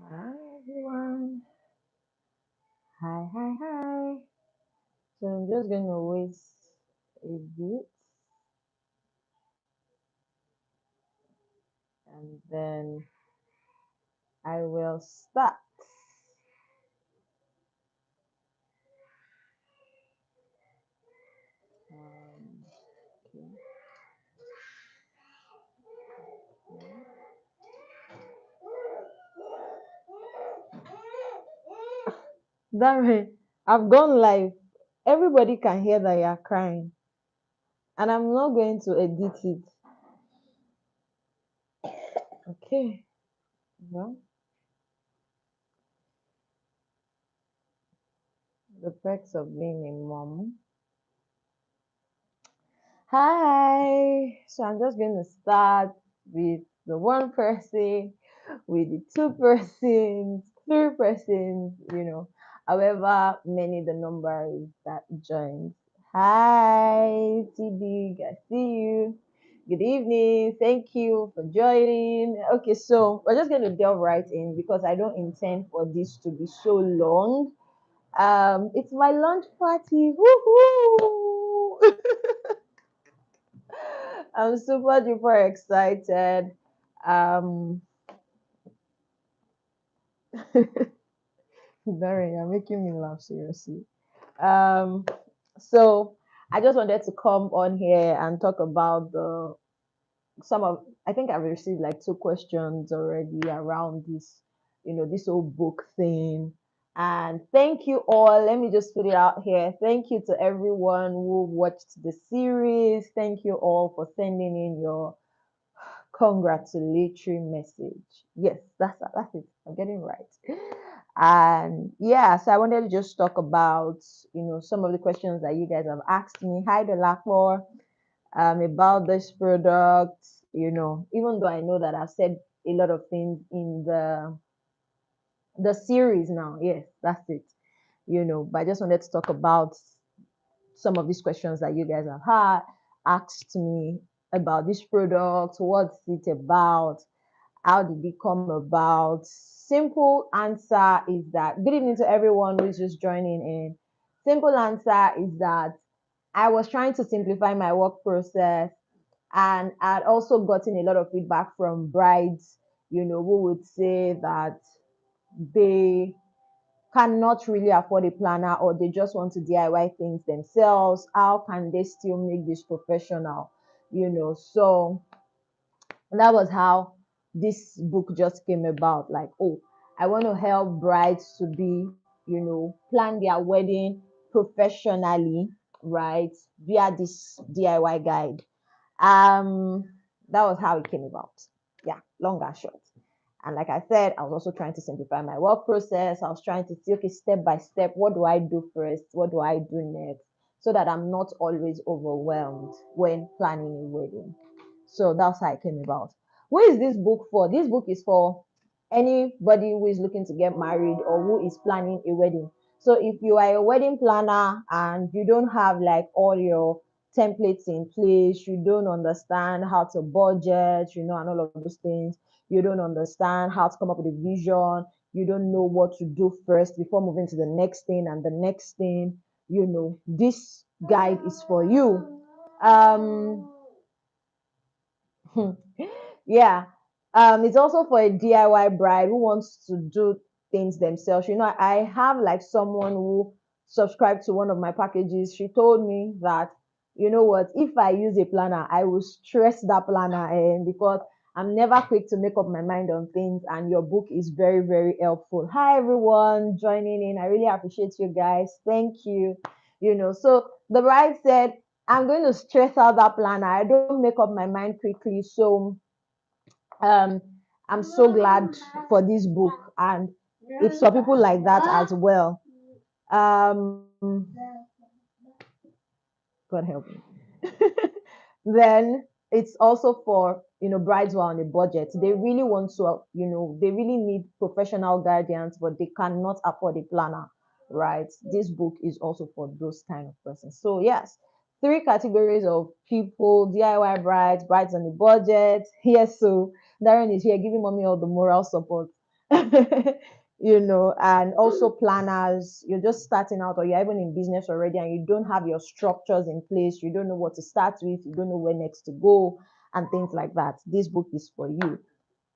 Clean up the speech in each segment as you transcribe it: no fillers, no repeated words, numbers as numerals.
Hi everyone. Hi, hi, hi. So I'm just going to wait a bit and then I will start. Um, okay. Darren, I've gone live. Everybody can hear that you're crying, and I'm not going to edit it. Okay. Well, the perks of being a mom. Hi. So I'm just going to start with the one person, with the two persons, three persons, however many the number is that joins. Hi, TB, I see you. Good evening. Thank you for joining. Okay, so we're just going to delve right in because I don't intend for this to be so long. It's my lunch party. Woohoo! I'm super duper excited. Um, Darren, you're making me laugh seriously. Um, so I just wanted to come on here and talk about the some of I think I've received like two questions already around this whole book thing. And thank you all. Let me just put it out here. Thank you to everyone who watched the series. Thank you all for sending in your congratulatory message. Yes, that's it. I'm getting right. And yeah, so I wanted to just talk about some of the questions that you guys have asked me. Hi, Delacor, about this product. Even though I know that I've said a lot of things in the series now. Yes, that's it. But I just wanted to talk about some of these questions that you guys have had asked me about this product. What's it about? How did it come about? Simple answer is that, good evening to everyone who is just joining in. Simple answer is that I was trying to simplify my work process, and I'd also gotten a lot of feedback from brides, who would say that they cannot really afford a planner or they just want to DIY things themselves. How can they still make this professional? So that was how this book just came about. Like, oh, I want to help brides to be, plan their wedding professionally, right? Via this DIY guide. Um, that was how it came about. Yeah, long and short. And like I said, I was also trying to simplify my work process. I was trying to see, okay, step by step, what do I do first? What do I do next? So that I'm not always overwhelmed when planning a wedding. So that's how it came about. Who is this book for? This book is for anybody who is looking to get married or who is planning a wedding. So if you are a wedding planner and you don't have like all your templates in place, you don't understand how to budget, and all of those things, you don't understand how to come up with a vision, you don't know what to do first before moving to the next thing and the next thing, this guide is for you. Um, yeah. It's also for a DIY bride who wants to do things themselves. I have like someone who subscribed to one of my packages. She told me that, you know what, if I use a planner, I will stress that planner and because I'm never quick to make up my mind on things, and your book is very, very helpful. Hi everyone joining in. I really appreciate you guys. Thank you. So the bride said, I'm going to stress out that planner. I don't make up my mind quickly. So um, I'm so glad for this book, and it's for people like that as well. Um, God help me. Then it's also for brides who are on a budget. They really want to, they really need professional guidance, but they cannot afford a planner, right? This book is also for those kind of persons. So yes, three categories of people: DIY brides, brides on a budget. Yes, so Darren is here giving mommy all the moral support. And also planners. You're just starting out, or you're even in business already, and you don't have your structures in place. You don't know what to start with. You don't know where next to go, and things like that. This book is for you.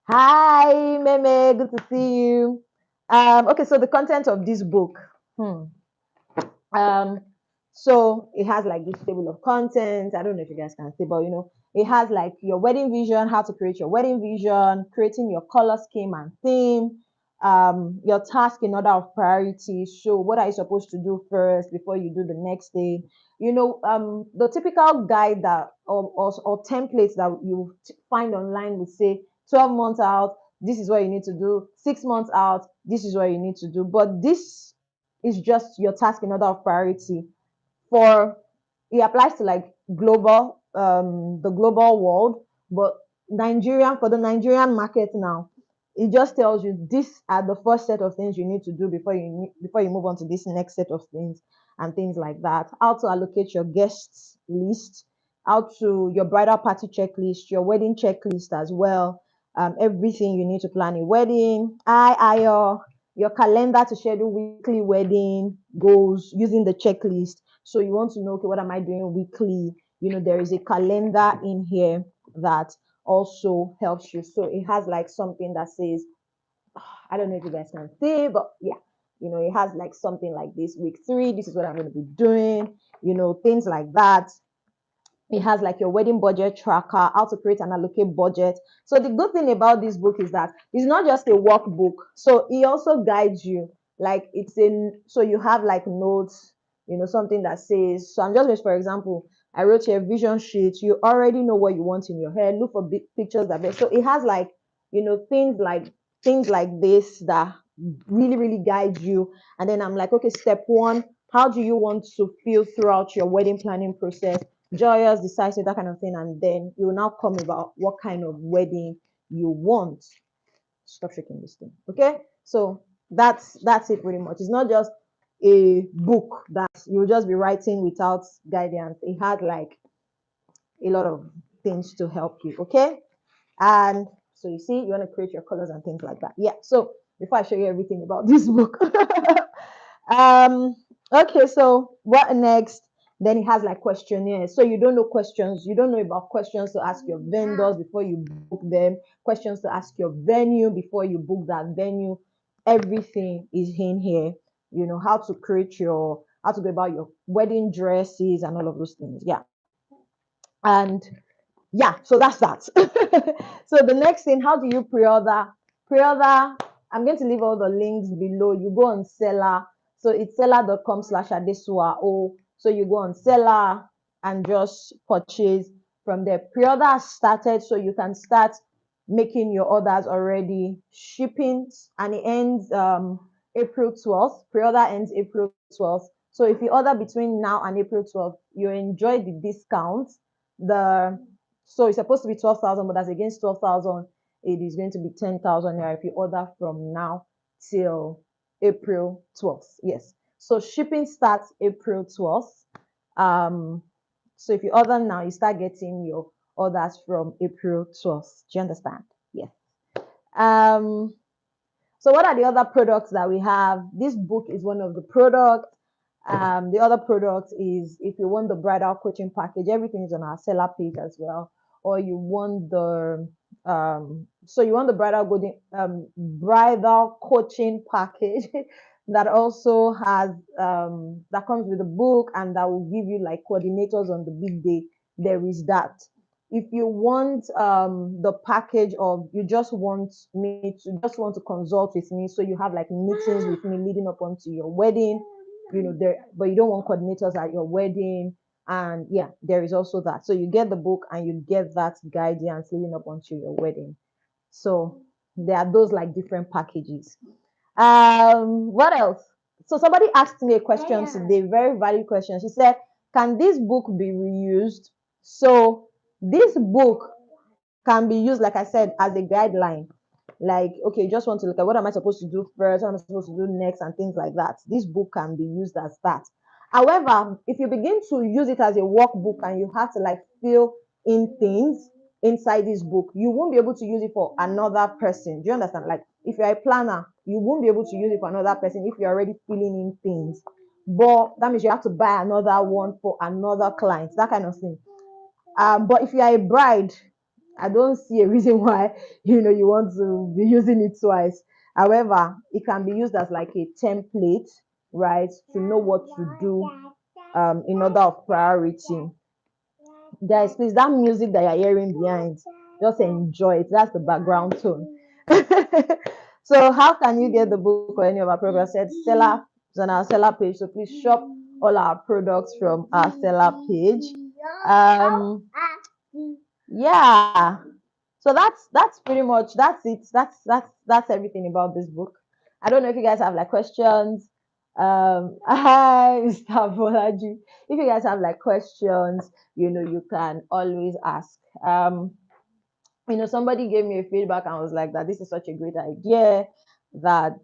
Hi, Meme. Good to see you. Okay, so the content of this book. Hmm. Um, so it has like this table of contents. I don't know if you guys can see, but it has like your wedding vision, how to create your wedding vision, creating your color scheme and theme, your task in order of priority. So what are you supposed to do first before you do the next thing? The typical guide that or templates that you find online would say 12 months out, this is what you need to do. 6 months out, this is what you need to do. But this is just your task in order of priority. For It applies to like the global world, but for the Nigerian market now, it just tells you these are the first set of things you need to do before you move on to this next set of things and things like that. How to allocate your guests list, how to your bridal party checklist, your wedding checklist as well. Everything you need to plan a wedding. Your calendar to schedule weekly wedding goals using the checklist. So you want to know, okay, what am I doing weekly? There is a calendar in here that also helps you. So it has like something that says, I don't know if you guys can see, but yeah, it has like something like this: week 3, this is what I'm going to be doing, things like that. It has like your wedding budget tracker, how to create and allocate budget. So the good thing about this book is that it's not just a workbook. So it also guides you. Like so you have like notes, something that says, so I'm just, for example, I wrote here vision sheet. You already know what you want in your head. Look for big pictures that best. So it has like, things like this that really, really guide you. And then I'm like, okay, step 1, how do you want to feel throughout your wedding planning process? Joyous, decisive, that kind of thing. And then you will now come about what kind of wedding you want. Stop shaking this thing. Okay. So that's it pretty much. It's not just a book that you'll just be writing without guidance. It had like a lot of things to help you. Okay. And so you see, you want to create your colors and things like that. Yeah. So before I show you everything about this book, um, okay. So what next? Then it has like questionnaires. So you don't know questions. You don't know about questions to ask your vendors before you book them. Questions to ask your venue before you book that venue. Everything is in here. How to how to go about your wedding dresses and all of those things. Yeah. And yeah, so that's that. So the next thing, how do you pre-order? Pre-order, I'm going to leave all the links below. You go on Seller. So it's seller.com/adesua. So you go on Seller and just purchase from there. Pre-order has started, so you can start making your orders already. Shipping, and it ends April 12th. Pre-order ends April 12th. So if you order between now and April 12th, you enjoy the discount. So it's supposed to be 12,000, but as against 12,000, it is going to be 10,000 naira if you order from now till April 12th. Yes. So shipping starts April 12th. So if you order now, you start getting your orders from April 12th. Do you understand? Yes. Um, so what are the other products that we have? This book is one of the products. The other product is, if you want the bridal coaching package, everything is on our seller page as well. Or you want you want the bridal coaching package that also has that comes with the book, and that will give you like coordinators on the big day. There is that. If you want the package of, you just want to consult with me, so you have like meetings with me leading up onto your wedding, but you don't want coordinators at your wedding. And yeah, there is also that. So you get the book and you get that guidance leading up onto your wedding. So there are those like different packages. What else? So somebody asked me a question today, very valid question. She said, can this book be reused? So this book can be used, like I said, as a guideline. Like, okay, you just want to look at what am I supposed to do first, what am I supposed to do next, and things like that. This book can be used as that. However, if you begin to use it as a workbook and you have to like fill in things, inside this book, you won't be able to use it for another person. Do you understand? Like if you're a planner, you won't be able to use it for another person if you're already filling in things. But that means you have to buy another one for another client, that kind of thing. But if you are a bride, I don't see a reason why you want to be using it twice. However, it can be used as like a template, right, to know what to do in order of priority. Guys, please, that music that you're hearing behind, just enjoy it. That's the background tone. So how can you get the book or any of our products? Said seller is on our seller page. So please shop all our products from our seller page. Yeah. So that's pretty much that's it. That's everything about this book. I don't know if you guys have like questions. Hi, Mr. Bolaji. If you guys have like questions, you can always ask. Somebody gave me a feedback and was like that this is such a great idea that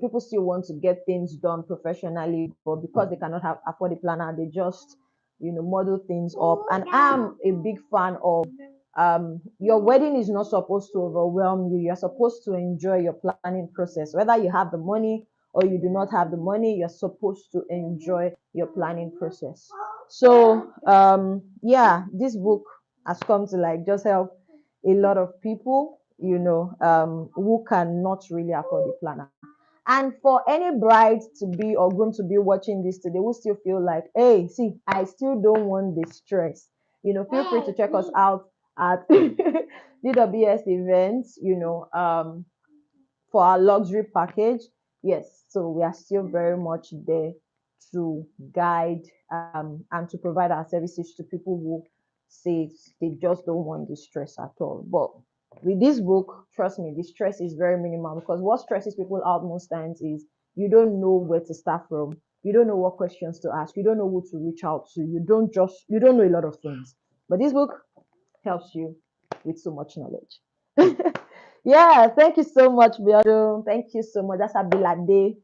people still want to get things done professionally, but because they cannot afford a planner, they just model things up. And I'm a big fan of your wedding is not supposed to overwhelm you. You're supposed to enjoy your planning process, whether you have the money or you do not have the money. You're supposed to enjoy your planning process. So yeah, this book has come to like just help a lot of people, who cannot really afford a planner. And for any bride to be or groom to be watching this today, who still feel like, hey, see, I still don't want the stress, feel free to check us out at DWS events, for our luxury package. Yes, so we are still very much there to guide and to provide our services to people who say they just don't want the stress at all. But with this book, trust me, the stress is very minimal, because what stresses people out most times is you don't know where to start from. You don't know what questions to ask. You don't know who to reach out to. You don't know a lot of things. But this book helps you with so much knowledge. Yeah, thank you so much, Biodun. Thank you so much. That's Abilade.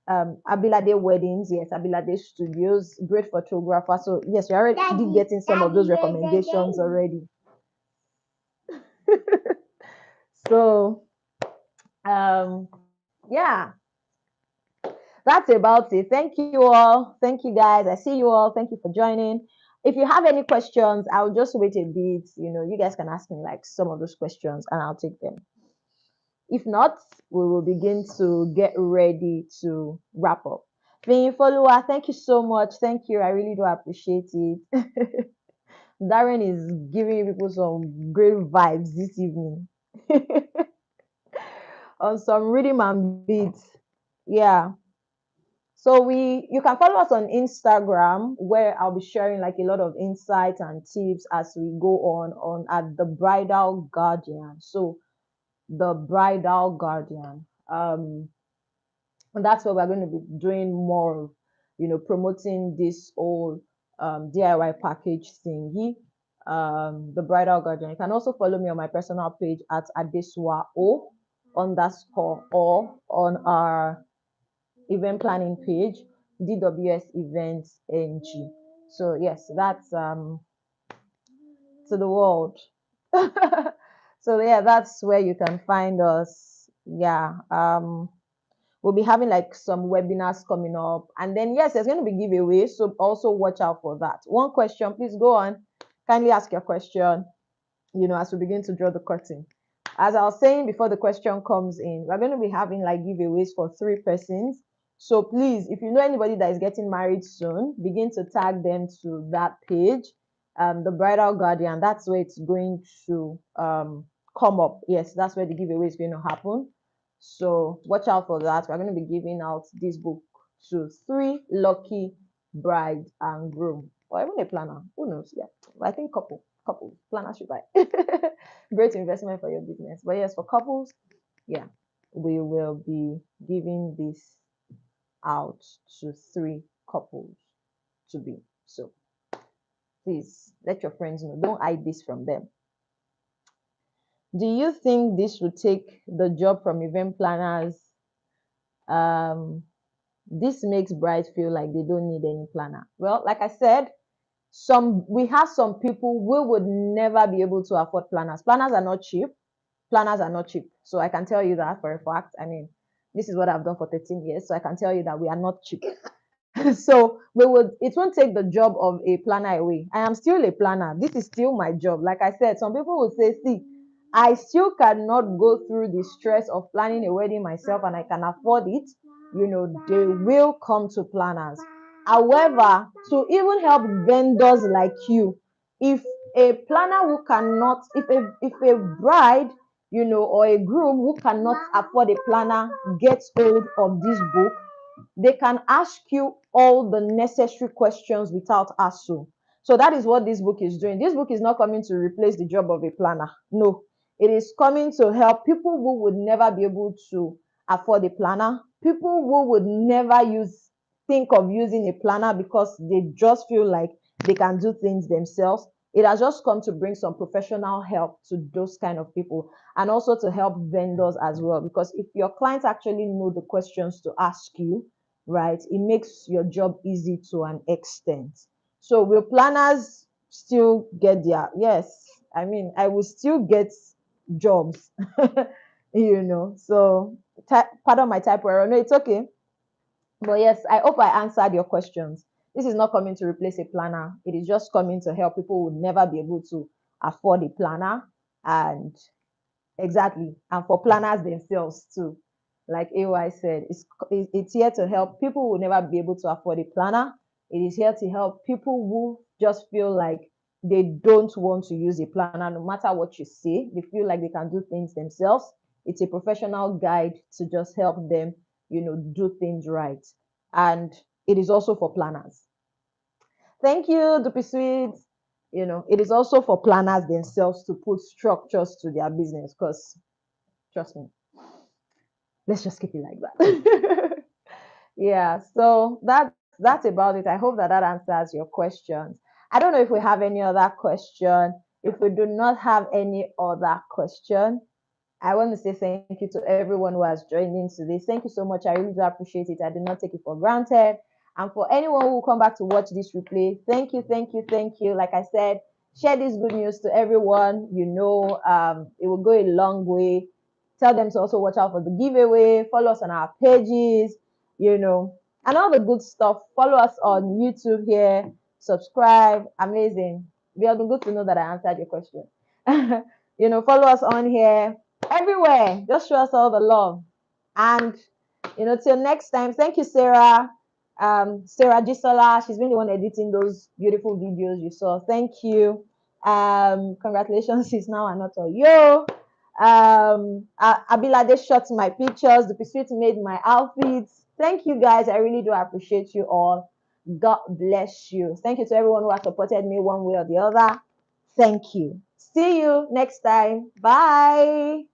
Abilade Weddings, yes, Abilade Studios, great photographer. So yes, you're already getting some of those recommendations already. So yeah, that's about it. Thank you all. Thank you guys. I see you all. Thank you for joining. If you have any questions, I'll just wait a bit. You guys can ask me like some of those questions and I'll take them. If not, we will begin to get ready to wrap up. Being follower, thank you so much. Thank you. I really do appreciate it. Darren is giving people some great vibes this evening on some rhythm and beats. Yeah. So you can follow us on Instagram, where I'll be sharing like a lot of insights and tips as we go on at the Bridal Guardian. So the Bridal Guardian. And that's where we're going to be doing more of, promoting this whole DIY package thingy. The Bridal Guardian. You can also follow me on my personal page at Adeswa O _ or on our event planning page, DWS Events NG. So yes, that's to the world. So yeah, that's where you can find us. Yeah. We'll be having like some webinars coming up, and then yes, there's going to be giveaways, so also watch out for that. One question, please go on, kindly ask your question, as we begin to draw the curtain. As I was saying before the question comes in, we're going to be having like giveaways for 3 persons. So please, if you know anybody that is getting married soon, begin to tag them to that page, the Bridal Guardian. That's where it's going to come up. Yes, that's where the giveaway is going to happen. So watch out for that. We're going to be giving out this book to 3 lucky bride and groom, or even a planner. Who knows? Yeah, I think couple planners should buy. Great investment for your business. But yes, for couples, yeah, we will be giving this out to 3 couples to be. So please let your friends know. Don't hide this from them. Do you think this would take the job from event planners? This makes brides feel like they don't need any planner. Well, like I said, We have some people who would never be able to afford planners. Planners are not cheap. Planners are not cheap. So I can tell you that for a fact. I mean, this is what I've done for 13 years. So I can tell you that we are not cheap. So it won't take the job of a planner away. I am still a planner. This is still my job. Like I said, some people will say, see, I still cannot go through the stress of planning a wedding myself and I can afford it. They will come to planners. However, to even help vendors like you, if a planner who cannot, if a bride, or a groom who cannot afford a planner gets hold of this book, they can ask you all the necessary questions without hassle. So that is what this book is doing. This book is not coming to replace the job of a planner. No, it is coming to help people who would never be able to afford a planner, people who would never think of using a planner because they just feel like they can do things themselves. It has just come to bring some professional help to those kind of people, and also to help vendors as well. Because if your clients actually know the questions to ask you, right, it makes your job easy to an extent. So will planners still get yes, I mean, I will still get jobs. So pardon my typo error. No, it's okay. But yes, I hope I answered your questions. This is not coming to replace a planner. It is just coming to help people who would never be able to afford a planner. And exactly. And for planners themselves too. Like AY said, it's here to help people who will never be able to afford a planner. It is here to help people who just feel like they don't want to use a planner, no matter what you say. They feel like they can do things themselves. It's a professional guide to just help them, do things right. And it is also for planners. Thank you, Dupi Sweet. It is also for planners themselves to put structures to their business because, trust me, let's just keep it like that. Yeah, so that's about it. I hope that answers your questions. I don't know if we have any other question. If we do not have any other question, I want to say thank you to everyone who has joined in today. Thank you so much. I really do appreciate it. I do not take it for granted. And for anyone who will come back to watch this replay, thank you, thank you, thank you. Like I said, share this good news to everyone. It will go a long way. Tell them to also watch out for the giveaway. Follow us on our pages, and all the good stuff. Follow us on YouTube here. Subscribe. Amazing. It will be good to know that I answered your question. Follow us on here everywhere. Just show us all the love. And till next time, thank you, Sarah. Sarah Gisola, she's been the one editing those beautiful videos you saw. Thank you. Congratulations, she's now an author. Yo. Abilade shot my pictures. The pursuit made my outfits. Thank you guys. I really do appreciate you all. God bless you. Thank you to everyone who has supported me one way or the other. Thank you. See you next time. Bye.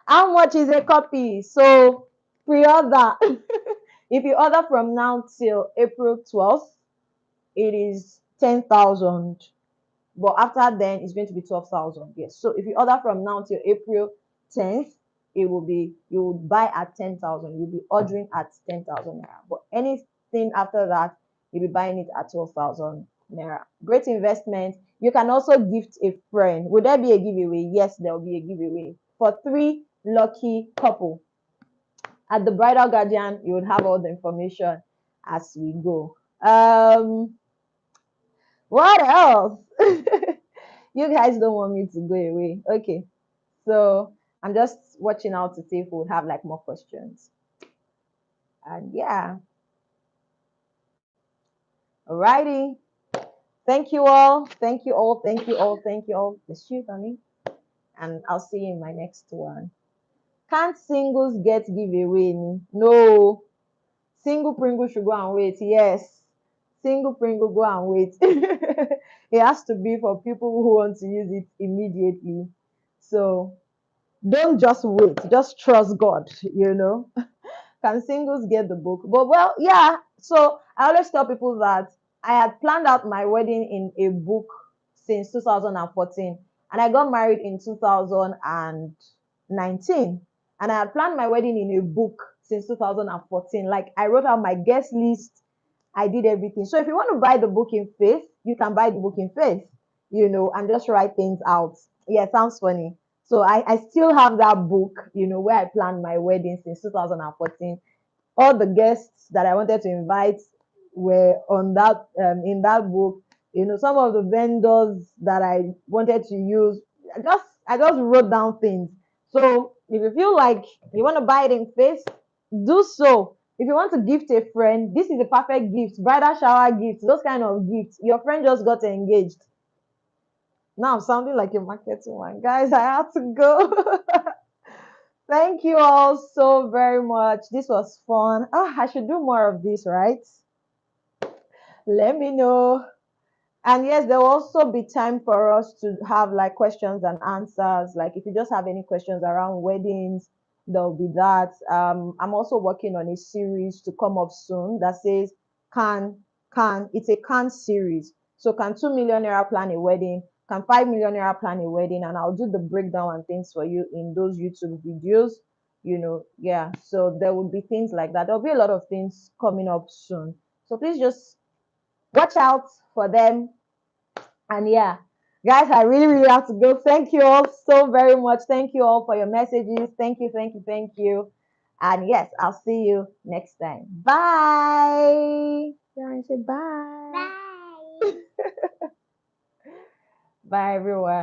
How much is a copy? So pre-order. If you order from now till April 12th, it is 10,000. But after then, it's going to be 12,000. Yes. So if you order from now till April 10th, you will buy at 10,000. You'll be ordering at 10,000 naira. But anything after that, you'll be buying it at 12,000 naira. Great investment. You can also gift a friend. Would there be a giveaway? Yes, there will be a giveaway for 3 lucky couple. At the Bridal Guardian, you would have all the information as we go. What else? You guys don't want me to go away. Okay. So I'm just watching out to see if we would have like more questions. And yeah. Alrighty. Thank you all. Thank you all. Thank you all. Thank you all. Bless you, honey. And I'll see you in my next one. Can't singles get giveaway? No. Single Pringle should go and wait. Yes. Single Pringle, go and wait. It has to be for people who want to use it immediately. So don't just wait. Just trust God, Can singles get the book? But well, yeah. So I always tell people that I had planned out my wedding in a book since 2014, and I got married in 2019, and I had planned my wedding in a book since 2014. Like I wrote out my guest list, I did everything. So if you want to buy the book in faith, you can buy the book in face, and just write things out. Yeah, it sounds funny. So I still have that book, where I planned my wedding since 2014. All the guests that I wanted to invite were on that in that book. Some of the vendors that I wanted to use, I just wrote down things. So if you feel like you want to buy it in face, do so. If you want to gift a friend, this is a perfect gift. Bridal shower gifts, those kind of gifts. Your friend just got engaged. Now I'm sounding like a marketing one. Guys, I have to go. Thank you all so very much. This was fun. I should do more of this, right? Let me know. And yes, there will also be time for us to have like questions and answers. Like if you just have any questions around weddings, there'll be that. I'm also working on a series to come up soon that says it's a can series. So can 2 million naira plan a wedding? Can 5 million naira plan a wedding? And I'll do the breakdown and things for you in those YouTube videos. Yeah. So there will be things like that. There'll be a lot of things coming up soon. So please just watch out for them. And yeah, guys, I really, really have to go. Thank you all so very much. Thank you all for your messages. Thank you, thank you, thank you. And yes, I'll see you next time. Bye. Say bye. Bye. Bye, everyone.